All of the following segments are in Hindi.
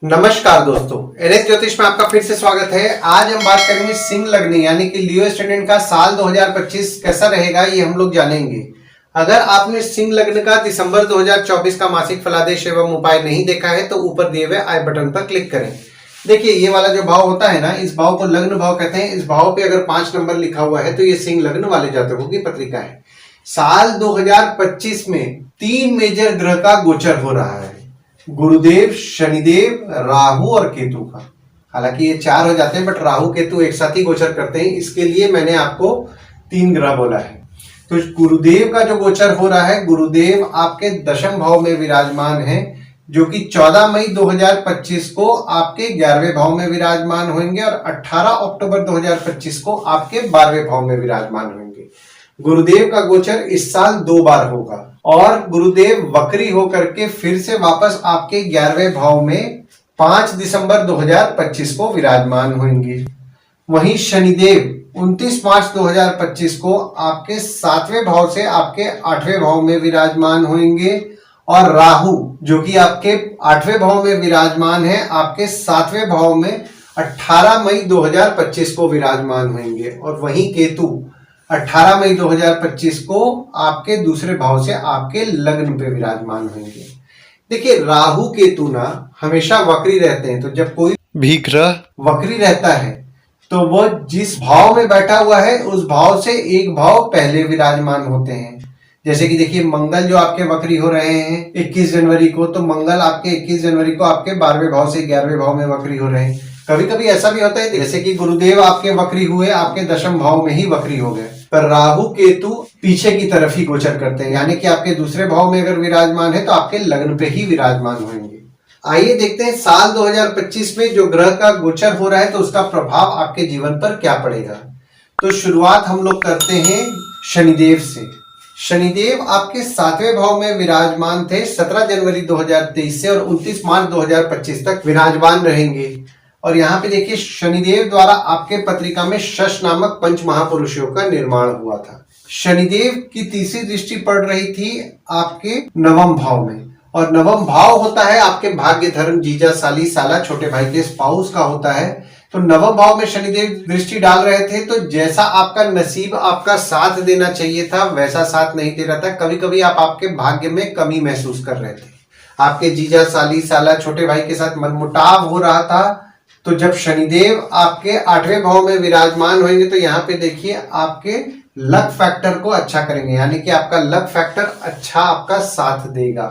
नमस्कार दोस्तों, एनएस ज्योतिष में आपका फिर से स्वागत है। आज हम बात करेंगे सिंह लग्न यानी कि लियो स्टूडेंट का साल 2025 कैसा रहेगा, ये हम लोग जानेंगे। अगर आपने सिंह लग्न का दिसंबर 2024 का मासिक फलादेश एवं उपाय नहीं देखा है तो ऊपर दिए हुए आई बटन पर क्लिक करें। देखिए, ये वाला जो भाव होता है ना, इस भाव को लग्न भाव कहते हैं। इस भाव पे अगर 5 नंबर लिखा हुआ है तो ये सिंह लग्न वाले जातकों की पत्रिका है। साल 2025 में 3 मेजर ग्रह का गोचर हो रहा है, गुरुदेव, शनिदेव, राहु और केतु का। हालांकि ये 4 हो जाते हैं, बट राहु केतु एक साथ ही गोचर करते हैं, इसके लिए मैंने आपको 3 ग्रह बोला है। तो गुरुदेव का जो गोचर हो रहा है, गुरुदेव आपके दशम भाव में विराजमान है, जो कि 14 मई 2025 को आपके 11वें भाव में विराजमान होंगे और 18 अक्टूबर 2025 को आपके 12वें भाव में विराजमान होंगे। गुरुदेव का गोचर इस साल 2 बार होगा और गुरुदेव वक्री होकर के फिर से वापस आपके 11वें भाव में 5 दिसंबर 2025 को विराजमान होंगे। वहीं शनिदेव 29 मार्च 2025 को आपके 7वें भाव से आपके 8वें भाव में विराजमान होंगे और राहु जो कि आपके 8वें भाव में विराजमान है, आपके 7वें भाव में 18 मई 2025 को विराजमान होंगे। और वहीं केतु 18 मई 2025 को आपके दूसरे भाव से आपके लग्न पे विराजमान होंगे। देखिए, राहु केतु ना हमेशा वक्री रहते हैं, तो जब कोई भी ग्रह वक्री रहता है तो वो जिस भाव में बैठा हुआ है उस भाव से एक भाव पहले विराजमान होते हैं। जैसे कि देखिए, मंगल जो आपके वक्री हो रहे हैं 21 जनवरी को, तो मंगल आपके 21 जनवरी को आपके 12वें भाव से 11वें भाव में वक्री हो रहे हैं। कभी कभी ऐसा भी होता है जैसे कि गुरुदेव आपके वक्री हुए, आपके दशम भाव में ही वक्री हो गए, पर राहु केतु पीछे की तरफ ही गोचर करते हैं, यानी कि आपके दूसरे भाव में अगर विराजमान है तो आपके लग्न पे ही विराजमान होंगे। आइए देखते हैं साल 2025 में जो ग्रह का गोचर हो रहा है तो उसका प्रभाव आपके जीवन पर क्या पड़ेगा। तो शुरुआत हम लोग करते हैं शनिदेव से। शनिदेव आपके 7वें भाव में विराजमान थे 17 जनवरी 2023 से और 29 मार्च 2025 तक विराजमान रहेंगे। और यहाँ पे देखिए, शनिदेव द्वारा आपके पत्रिका में शश नामक पंच महापुरुषों का निर्माण हुआ था। शनिदेव की तीसरी दृष्टि पड़ रही थी आपके 9वें भाव में, और 9वां भाव होता है आपके भाग्य, धर्म, जीजा, साली, साला, छोटे भाई के स्पाउस का होता है। तो 9वें भाव में शनिदेव दृष्टि डाल रहे थे, तो जैसा आपका नसीब आपका साथ देना चाहिए था वैसा साथ नहीं दे रहा था। कभी कभी आप आपके भाग्य में कमी महसूस कर रहे थे, आपके जीजा, साली, साला, छोटे भाई के साथ मनमुटाव हो रहा था। तो जब शनिदेव आपके 8वें भाव में विराजमान होंगे तो यहाँ पे देखिए, आपके लक फैक्टर को अच्छा करेंगे, यानी कि आपका लक फैक्टर अच्छा आपका साथ देगा।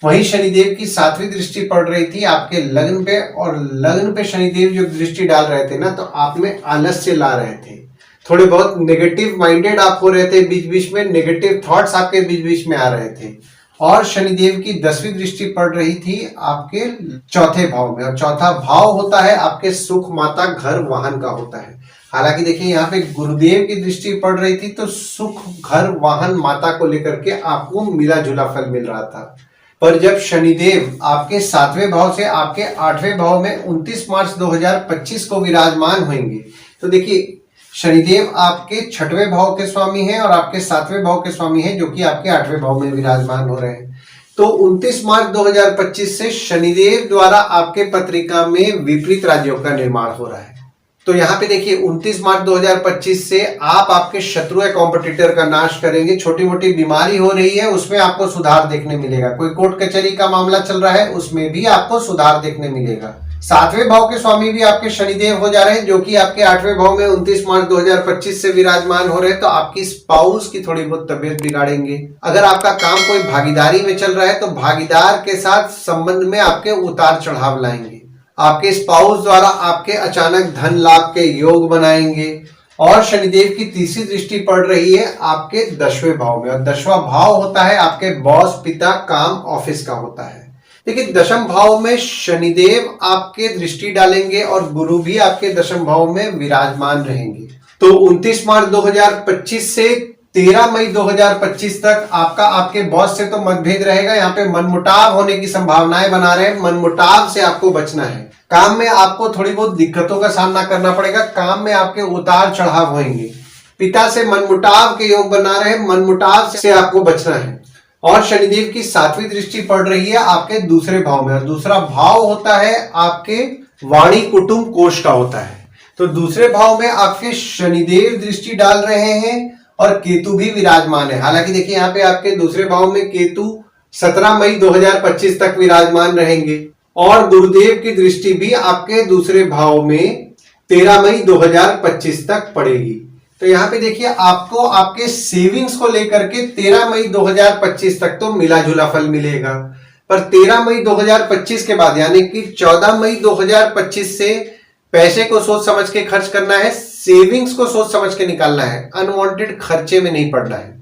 वहीं शनिदेव की 7वीं दृष्टि पड़ रही थी आपके लग्न पे, और लग्न पे शनिदेव जो दृष्टि डाल रहे थे ना, तो आप में आलस्य ला रहे थे, थोड़े बहुत नेगेटिव माइंडेड आप हो रहे थे, बीच बीच में नेगेटिव थॉट्स आपके बीच बीच में आ रहे थे। और शनिदेव की 10वीं दृष्टि पड़ रही थी आपके 4थे भाव में, और 4था भाव होता है आपके सुख, माता, घर, वाहन का होता है। हालांकि देखिए, यहाँ पे गुरुदेव की दृष्टि पड़ रही थी तो सुख, घर, वाहन, माता को लेकर के आपको मिला जुला फल मिल रहा था। पर जब शनिदेव आपके 7वें भाव से आपके 8वें भाव में 29 मार्च 2025 को विराजमान होंगे, तो देखिए, शनिदेव आपके 6वें भाव के स्वामी हैं और आपके 7वें भाव के स्वामी हैं, जो कि आपके 8वें भाव में विराजमान हो रहे हैं। तो 29 मार्च 2025 से शनिदेव द्वारा आपके पत्रिका में विपरीत राज्यों का निर्माण हो रहा है। तो यहाँ पे देखिए, 29 मार्च 2025 से आप आपके शत्रु या कॉम्पिटिटर का नाश करेंगे। छोटी मोटी बीमारी हो रही है उसमें आपको सुधार देखने मिलेगा, कोई कोर्ट कचहरी का मामला चल रहा है उसमें भी आपको सुधार देखने मिलेगा। 7वें भाव के स्वामी भी आपके शनिदेव हो जा रहे हैं, जो कि आपके 8वें भाव में 29 मार्च 2025 से विराजमान हो रहे हैं। तो आपकी स्पाउस की थोड़ी बहुत तबियत बिगाड़ेंगे। अगर आपका काम कोई भागीदारी में चल रहा है तो भागीदार के साथ संबंध में आपके उतार चढ़ाव लाएंगे। आपके स्पाउस द्वारा आपके अचानक धन लाभ के योग बनाएंगे। और शनिदेव की तीसरी दृष्टि पड़ रही है आपके 10वें भाव में, और 10वां भाव होता है आपके बॉस, पिता, काम, ऑफिस का होता है। देखिए, दशम भाव में शनिदेव आपके दृष्टि डालेंगे और गुरु भी आपके दशम भाव में विराजमान रहेंगे। तो 29 मार्च 2025 से 13 मई 2025 तक आपका आपके बॉस से तो मतभेद रहेगा। यहाँ पे मनमुटाव होने की संभावनाएं बना रहे हैं, मनमुटाव से आपको बचना है। काम में आपको थोड़ी बहुत दिक्कतों का सामना करना पड़ेगा, काम में आपके उतार चढ़ाव होंगे। पिता से मनमुटाव के योग बना रहे हैं, मनमुटाव से आपको बचना है। और शनिदेव की 7वीं दृष्टि पड़ रही है आपके दूसरे भाव में, और दूसरा भाव होता है आपके वाणी कुटुंब कोष का होता है। तो दूसरे भाव में आपके शनिदेव दृष्टि डाल रहे हैं और केतु भी विराजमान है। हालांकि देखिए यहाँ पे आपके दूसरे भाव में केतु 17 मई 2025 तक विराजमान रहेंगे, और गुरुदेव की दृष्टि भी आपके दूसरे भाव में 13 मई 2025 तक पड़ेगी। तो यहाँ पे देखिए आपको आपके सेविंग्स को लेकर के 13 मई 2025 तक तो मिला जुला फल मिलेगा, पर 13 मई 2025 के बाद यानी कि 14 मई 2025 से पैसे को सोच समझ के खर्च करना है, सेविंग्स को सोच समझ के निकालना है, अनवांटेड खर्चे में नहीं पड़ना है।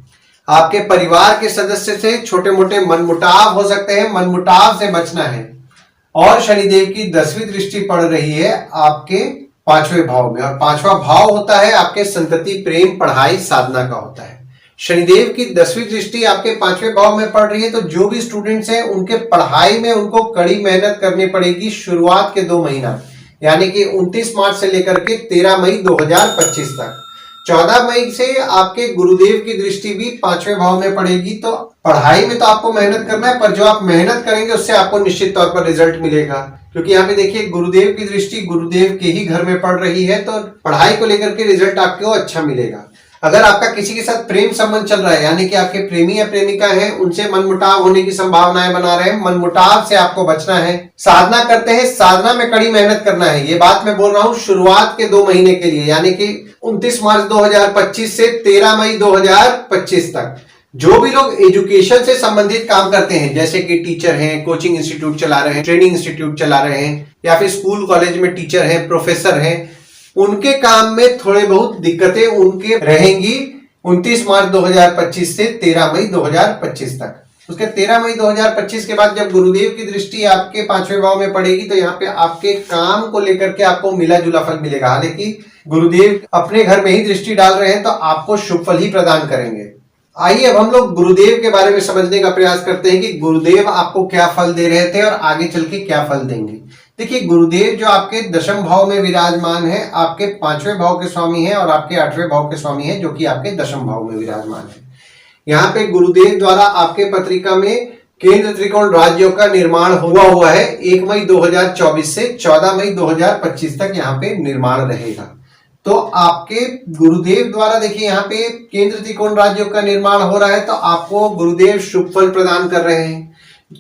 आपके परिवार के सदस्य से छोटे मोटे मनमुटाव हो सकते हैं, मनमुटाव से बचना है। और शनिदेव की 10वीं दृष्टि पड़ रही है आपके 5वें भाव में, और 5वां भाव होता है आपके संतति, प्रेम, पढ़ाई, साधना का होता है। शनिदेव की 10वीं दृष्टि आपके 5वें भाव में पड़ रही है, तो जो भी स्टूडेंट्स हैं उनके पढ़ाई में उनको कड़ी मेहनत करनी पड़ेगी शुरुआत के 2 महीना, यानी कि 29 मार्च से लेकर के 13 मई 2025 तक। 14 मई से आपके गुरुदेव की दृष्टि भी 5वें भाव में पड़ेगी। तो पढ़ाई में तो आपको मेहनत करना है, पर जो आप मेहनत करेंगे उससे आपको निश्चित तौर पर रिजल्ट मिलेगा, क्योंकि यहाँ पे देखिए गुरुदेव की दृष्टि गुरुदेव के ही घर में पड़ रही है, तो पढ़ाई को लेकर के रिजल्ट आपको अच्छा मिलेगा। अगर आपका किसी के साथ प्रेम संबंध चल रहा है, यानी कि आपके प्रेमी या प्रेमिका है, उनसे मनमुटाव होने की संभावनाएं बना रहे हैं, मनमुटाव से आपको बचना है। साधना करते हैं, साधना में कड़ी मेहनत करना है। ये बात मैं बोल रहा हूं शुरुआत के 2 महीने के लिए, यानी कि 29 मार्च 2025 से 13 मई 2025 तक। जो भी लोग एजुकेशन से संबंधित काम करते हैं, जैसे कि टीचर हैं, कोचिंग इंस्टीट्यूट चला रहे हैं, ट्रेनिंग इंस्टीट्यूट चला रहे हैं, या फिर स्कूल कॉलेज में टीचर हैं, प्रोफेसर हैं, उनके काम में थोड़े बहुत दिक्कतें उनके रहेंगी 29 मार्च 2025 से 13 मई 2025 तक। उसके 13 मई 2025 के बाद जब गुरुदेव की दृष्टि आपके 5वें भाव में पड़ेगी, तो यहाँ पे आपके काम को लेकर के आपको मिला जुला फल मिलेगा। हालांकि गुरुदेव अपने घर में ही दृष्टि डाल रहे हैं, तो आपको शुभ फल ही प्रदान करेंगे। आइए अब हम लोग गुरुदेव के बारे में समझने का प्रयास करते हैं कि गुरुदेव आपको क्या फल दे रहे थे और आगे चल के क्या फल देंगे। देखिए गुरुदेव जो आपके 10वें भाव में विराजमान है, आपके 5वें भाव के स्वामी हैं और आपके 8वें भाव के स्वामी हैं, जो कि आपके 10वें भाव में विराजमान है। यहाँ पे गुरुदेव द्वारा आपके पत्रिका में केंद्र त्रिकोण राज्यों का निर्माण हुआ है। 1 मई 2024 से 14 मई 2025 तक यहाँ पे निर्माण रहेगा। तो आपके गुरुदेव द्वारा देखिए यहाँ पे केंद्र त्रिकोण राज्यों का निर्माण हो रहा है, तो आपको गुरुदेव शुभ फल प्रदान कर रहे हैं।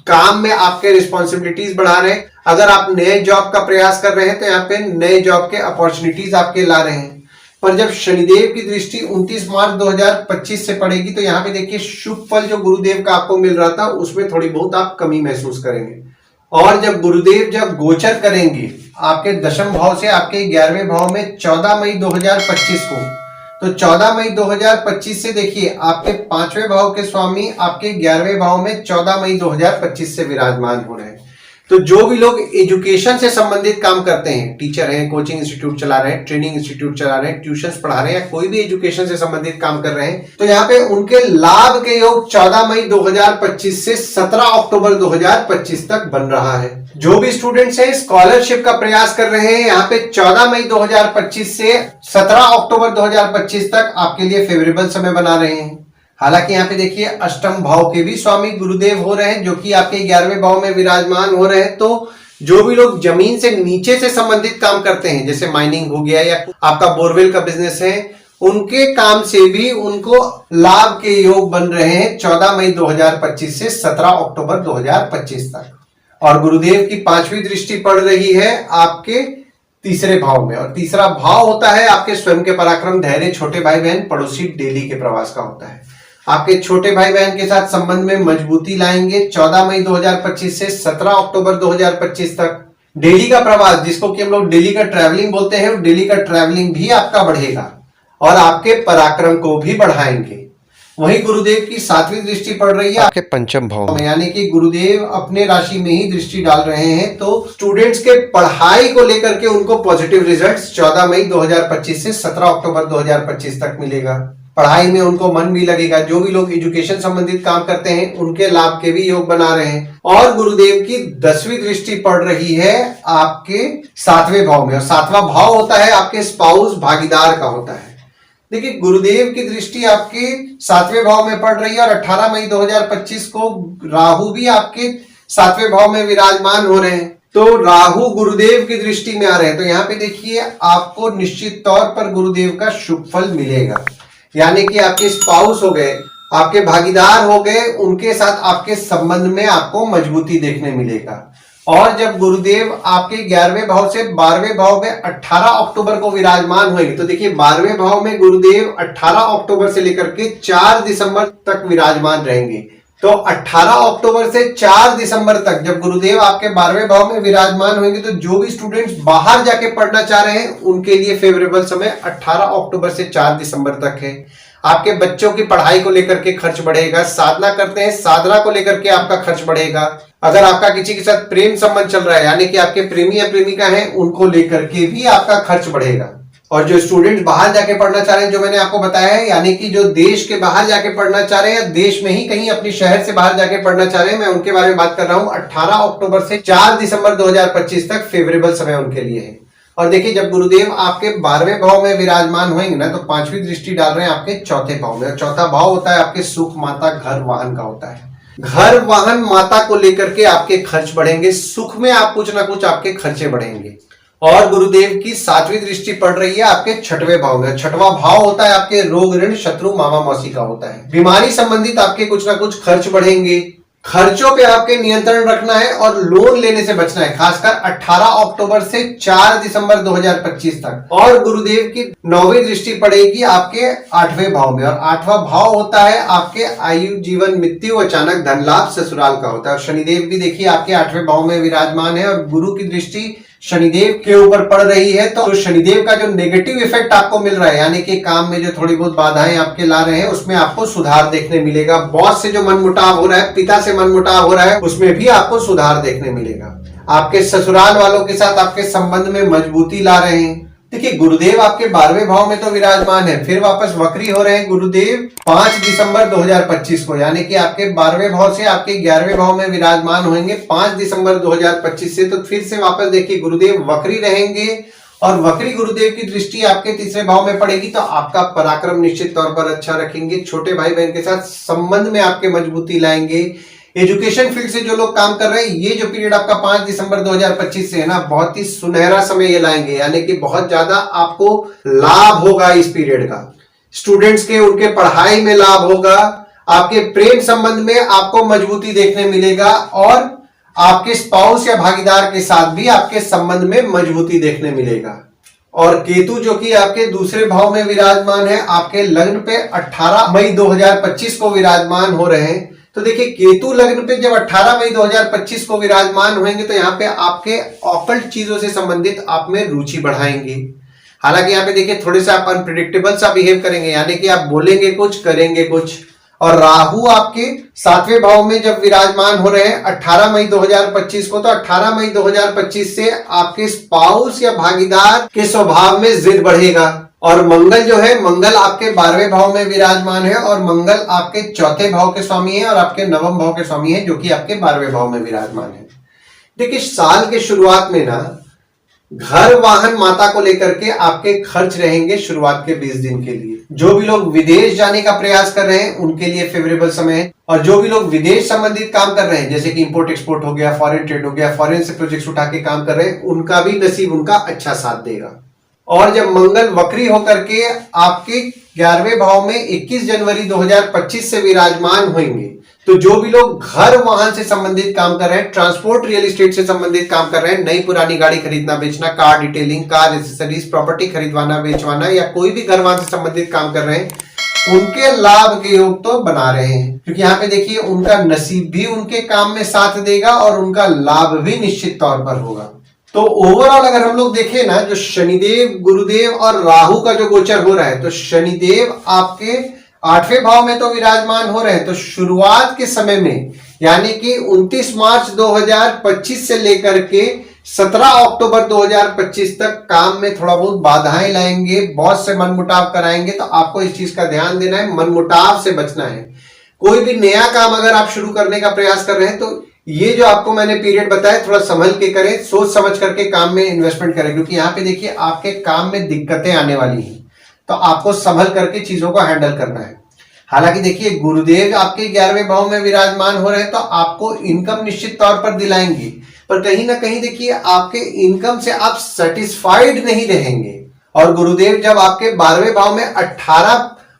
काम में आपके रिस्पॉन्सिबिलिटीज बढ़ा रहे हैं। अगर आप नए जॉब का प्रयास कर रहे हैं, तो यहाँ पे नए जॉब के अपॉर्चुनिटीज आपके ला रहे हैं। पर जब शनिदेव की दृष्टि 29 मार्च 2025 से पड़ेगी, तो यहाँ पे देखिए शुभ फल जो गुरुदेव का आपको मिल रहा था, उसमें थोड़ी बहुत आप कमी महसूस करेंगे। और जब गुरुदेव जब गोचर करेंगे आपके 10वें भाव से आपके 11वें भाव में 14 मई 2025 को, तो 14 मई 2025 से देखिए आपके 5वें भाव के स्वामी आपके 11वें भाव में 14 मई 2025 से विराजमान हो रहे हैं। तो जो भी लोग एजुकेशन से संबंधित काम करते हैं, टीचर हैं, कोचिंग इंस्टीट्यूट चला रहे हैं, ट्रेनिंग इंस्टीट्यूट चला रहे हैं, ट्यूशंस पढ़ा रहे हैं, या कोई भी एजुकेशन से संबंधित काम कर रहे हैं, तो यहाँ पे उनके लाभ के योग 14 मई 2025 से 17 अक्टूबर 2025 तक बन रहा है। जो भी स्टूडेंट्स हैं स्कॉलरशिप का प्रयास कर रहे हैं, यहाँ पे 14 मई 2025 से 17 अक्टूबर 2025 तक आपके लिए फेवरेबल समय बना रहे हैं। हालांकि यहाँ पे देखिए अष्टम भाव के भी स्वामी गुरुदेव हो रहे हैं, जो कि आपके 11वें भाव में विराजमान हो रहे हैं। तो जो भी लोग जमीन से नीचे से संबंधित काम करते हैं, जैसे माइनिंग हो गया या आपका बोरवेल का बिजनेस है, उनके काम से भी उनको लाभ के योग बन रहे हैं 14 मई 2025 से 17 अक्टूबर 2025 तक। और गुरुदेव की 5वीं दृष्टि पड़ रही है आपके 3रे भाव में, और 3रा भाव होता है आपके स्वयं के पराक्रम, धैर्य, छोटे भाई बहन, पड़ोसी, डेली के प्रवास का होता है। आपके छोटे भाई बहन के साथ संबंध में मजबूती लाएंगे 14 मई 2025 से 17 अक्टूबर 2025 तक। डेली का प्रवास, जिसको कि हम लोग डेली का ट्रैवलिंग बोलते हैं, डेली का ट्रैवलिंग भी आपका बढ़ेगा और आपके पराक्रम को भी बढ़ाएंगे। वहीं गुरुदेव की 7वीं दृष्टि पड़ रही है आपके 5वें भाव में, यानी कि गुरुदेव अपने राशि में ही दृष्टि डाल रहे हैं। तो स्टूडेंट्स के पढ़ाई को लेकर के उनको पॉजिटिव रिजल्ट्स 14 मई 2025 से 17 अक्टूबर 2025 तक मिलेगा। पढ़ाई में उनको मन भी लगेगा। जो भी लोग एजुकेशन संबंधित काम करते हैं, उनके लाभ के भी योग बना रहे हैं। और गुरुदेव की 10वीं दृष्टि पड़ रही है आपके 7वें भाव में, और 7वां भाव होता है आपके स्पाउस, भागीदार का होता है। देखिए गुरुदेव की दृष्टि आपके 7वें भाव में पड़ रही है और 18 मई 2025 को राहु भी आपके 7वें भाव में विराजमान हो रहे हैं। तो राहु गुरुदेव की दृष्टि में आ रहे हैं, तो यहाँ पे देखिए आपको निश्चित तौर पर गुरुदेव का शुभ फल मिलेगा। यानी कि आपके स्पाउस हो गए, आपके भागीदार हो गए, उनके साथ आपके संबंध में आपको मजबूती देखने मिलेगा। और जब गुरुदेव आपके 11वें भाव से 12वें भाव में 18 अक्टूबर को विराजमान होंगे, तो देखिए 12वें भाव में गुरुदेव 18 अक्टूबर से लेकर के 4 दिसंबर तक विराजमान रहेंगे। तो 18 अक्टूबर से 4 दिसंबर तक जब गुरुदेव आपके 12वें भाव में विराजमान होंगे, तो जो भी स्टूडेंट्स बाहर जाके पढ़ना चाह रहे हैं उनके लिए फेवरेबल समय 18 अक्टूबर से 4 दिसंबर तक है। आपके बच्चों की पढ़ाई को लेकर के खर्च बढ़ेगा, साधना करते हैं साधना को लेकर के आपका खर्च बढ़ेगा। अगर आपका किसी के साथ प्रेम संबंध चल रहा है, यानी कि आपके प्रेमी या प्रेमिका हैं, उनको लेकर के भी आपका खर्च बढ़ेगा। और जो स्टूडेंट बाहर जाके पढ़ना चाह रहे हैं, जो मैंने आपको बताया है, यानी कि जो देश के बाहर जाके पढ़ना चाह रहे हैं या देश में ही कहीं अपने शहर से बाहर जाके पढ़ना चाह रहे हैं, मैं उनके बारे में बात कर रहा हूं। 18 अक्टूबर से 4 दिसंबर 2025 तक फेवरेबल समय उनके लिए है। और देखिए जब गुरुदेव आपके 12वें भाव में विराजमान होंगे ना, तो 5वीं दृष्टि डाल रहे हैं आपके 4थे भाव में। और चौथा भाव होता है आपके सुख, माता, घर, वाहन का होता है। घर, वाहन, माता को लेकर के आपके खर्च बढ़ेंगे, सुख में आप कुछ ना कुछ आपके खर्चे बढ़ेंगे। और गुरुदेव की 7वीं दृष्टि पड़ रही है आपके 6वें भाव में। 6वां भाव होता है आपके रोग, ऋण, शत्रु, मामा, मौसी का होता है। बीमारी संबंधित आपके कुछ ना कुछ खर्च बढ़ेंगे। खर्चों पे आपके नियंत्रण रखना है और लोन लेने से बचना है, खासकर 18 अक्टूबर से 4 दिसंबर 2025 तक। और गुरुदेव की 9वीं दृष्टि पड़ेगी आपके 8वें भाव में। और 8वां भाव होता है आपके आयु, जीवन, मृत्यु, अचानक धन लाभ, ससुराल का होता है। और शनिदेव भी देखिए आपके 8वें भाव में विराजमान है और गुरु की दृष्टि शनिदेव के ऊपर पड़ रही है। तो शनिदेव का जो नेगेटिव इफेक्ट आपको मिल रहा है, यानी कि काम में जो थोड़ी बहुत बाधाएं आपके ला रहे हैं, उसमें आपको सुधार देखने मिलेगा। बॉस से जो मनमुटाव हो रहा है, पिता से मनमुटाव हो रहा है, उसमें भी आपको सुधार देखने मिलेगा। आपके ससुराल वालों के साथ आपके संबंध में मजबूती ला रहे हैं। देखिए गुरुदेव आपके 12वें भाव में तो विराजमान है, फिर वापस वक्री हो रहे हैं गुरुदेव 5 दिसंबर 2025 को, यानी कि आपके 12वें भाव से आपके 11वें भाव में विराजमान होंगे 5 दिसंबर 2025 से। तो फिर से वापस देखिए गुरुदेव वक्री रहेंगे और वक्री गुरुदेव की दृष्टि आपके 3रे भाव में पड़ेगी, तो आपका पराक्रम निश्चित तौर पर अच्छा रखेंगे। छोटे भाई बहन के साथ संबंध में आपके मजबूती लाएंगे। एजुकेशन फील्ड से जो लोग काम कर रहे हैं, ये जो पीरियड आपका 5 दिसंबर 2025 से है ना, बहुत ही सुनहरा समय ये लाएंगे, यानी कि बहुत ज्यादा आपको लाभ होगा इस पीरियड का। स्टूडेंट्स के उनके पढ़ाई में लाभ होगा, आपके प्रेम संबंध में आपको मजबूती देखने मिलेगा और आपके स्पाउस या भागीदार के साथ भी आपके संबंध में मजबूती देखने मिलेगा। और केतु जो कि आपके 2रे भाव में विराजमान है, आपके लग्न पे 18 मई 2025 को विराजमान हो रहे हैं। तो देखिए केतु लग्न पे जब 18 मई 2025 को विराजमान होंगे, तो यहाँ पे आपके ऑकल्ट चीजों से संबंधित आप में रुचि बढ़ाएंगे। हालांकि यहाँ पे देखिए थोड़े से आप अनप्रिडिक्टेबल सा बिहेव करेंगे, यानी कि आप बोलेंगे कुछ करेंगे कुछ। और राहु आपके 7वें भाव में जब विराजमान हो रहे हैं 18 मई 2025 को, तो 18 मई 2025 से आपके स्पाउस या भागीदार के स्वभाव में जिद बढ़ेगा। और मंगल जो है, मंगल आपके 12वें भाव में विराजमान है और मंगल आपके 4थे भाव के स्वामी है और आपके 9वें भाव के स्वामी है, जो कि आपके 12वें भाव में विराजमान है। देखिए साल के शुरुआत में ना घर, वाहन, माता को लेकर के आपके खर्च रहेंगे शुरुआत के 20 दिन के लिए। जो भी लोग विदेश जाने का प्रयास कर रहे हैं उनके लिए फेवरेबल समय है। और जो भी लोग विदेश संबंधित काम कर रहे हैं, जैसे कि इंपोर्ट एक्सपोर्ट हो गया, फॉरेन ट्रेड हो गया, फॉरेन से प्रोजेक्ट्स उठा के काम कर रहे हैं, उनका भी नसीब उनका अच्छा साथ देगा। और जब मंगल वक्री होकर के आपके 11वें भाव में 21 जनवरी 2025 से विराजमान होंगे, तो जो भी लोग घर, वाहन से संबंधित काम कर रहे हैं, ट्रांसपोर्ट, रियल एस्टेट से संबंधित काम कर रहे हैं, नई पुरानी गाड़ी खरीदना बेचना, car detailing, car accessories, property खरीदवाना बेचवाना, या कोई भी घर, वाहन से संबंधित काम कर रहे हैं, उनके लाभ के योग तो बना रहे हैं। क्योंकि यहाँ पे देखिए उनका नसीब भी उनके काम में साथ देगा और उनका लाभ भी निश्चित तौर पर होगा। तो ओवरऑल अगर हम लोग देखें ना, जो शनिदेव, गुरुदेव और राहु का जो गोचर हो रहा है, तो शनिदेव आपके 8वें भाव में तो विराजमान हो रहे हैं। तो शुरुआत के समय में, यानी कि 29 मार्च 2025 से लेकर के 17 अक्टूबर 2025 तक काम में थोड़ा बहुत बाधाएं लाएंगे, बॉस से मनमुटाव कराएंगे। तो आपको इस चीज का ध्यान देना है, मनमुटाव से बचना है। कोई भी नया काम अगर आप शुरू करने का प्रयास कर रहे हैं, तो ये जो आपको मैंने पीरियड बताया, थोड़ा संभल के करें, सोच समझ करके काम में इन्वेस्टमेंट करें, क्योंकि यहाँ पे देखिए आपके काम में दिक्कतें आने वाली हैं। तो आपको संभल करके चीजों को हैंडल करना है। हालांकि देखिए गुरुदेव आपके 11वें भाव में विराजमान हो रहे हैं, तो आपको इनकम निश्चित तौर पर दिलाएंगे, पर कहीं ना कहीं देखिए आपके इनकम से आप सेटिस्फाइड नहीं रहेंगे। और गुरुदेव जब आपके 12वें भाव में 18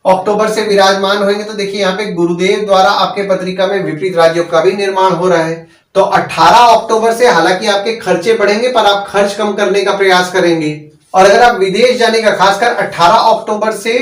अक्टूबर से विराजमान होंगे, तो देखिए यहाँ पे गुरुदेव द्वारा आपके पत्रिका में विपरीत राजयोग का भी निर्माण हो रहा है। तो 18 अक्टूबर से हालांकि आपके खर्चे बढ़ेंगे, पर आप खर्च कम करने का प्रयास करेंगे। और अगर आप विदेश जाने का, खासकर 18 अक्टूबर से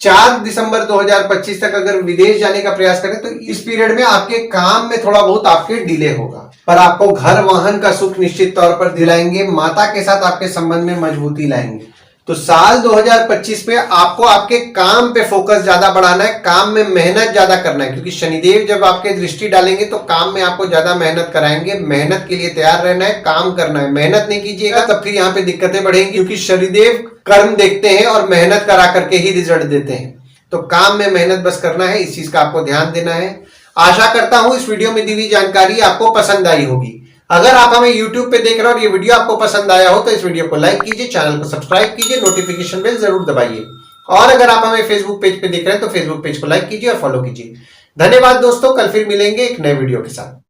4 दिसंबर 2025 तक अगर विदेश जाने का प्रयास करें, तो इस पीरियड में आपके काम में थोड़ा बहुत आपके डिले होगा, पर आपको घर वाहन का सुख निश्चित तौर पर दिलाएंगे। माता के साथ आपके संबंध में मजबूती लाएंगे। तो साल 2025 में आपको आपके काम पे फोकस ज्यादा बढ़ाना है, काम में मेहनत ज्यादा करना है, क्योंकि शनिदेव जब आपके दृष्टि डालेंगे तो काम में आपको ज्यादा मेहनत कराएंगे। मेहनत के लिए तैयार रहना है, काम करना है। मेहनत नहीं कीजिएगा तब फिर यहाँ पे दिक्कतें बढ़ेंगी, क्योंकि शनिदेव कर्म देखते हैं और मेहनत करा करके ही रिजल्ट देते हैं। तो काम में मेहनत बस करना है, इस चीज का आपको ध्यान देना है। आशा करता हूं इस वीडियो में दी हुई जानकारी आपको पसंद आई होगी। अगर आप हमें YouTube पे देख रहे हो और ये वीडियो आपको पसंद आया हो, तो इस वीडियो को लाइक कीजिए, चैनल को सब्सक्राइब कीजिए, नोटिफिकेशन बेल जरूर दबाइए। और अगर आप हमें Facebook पेज पे देख रहे हैं तो Facebook पेज को लाइक कीजिए और फॉलो कीजिए। धन्यवाद दोस्तों, कल फिर मिलेंगे एक नए वीडियो के साथ।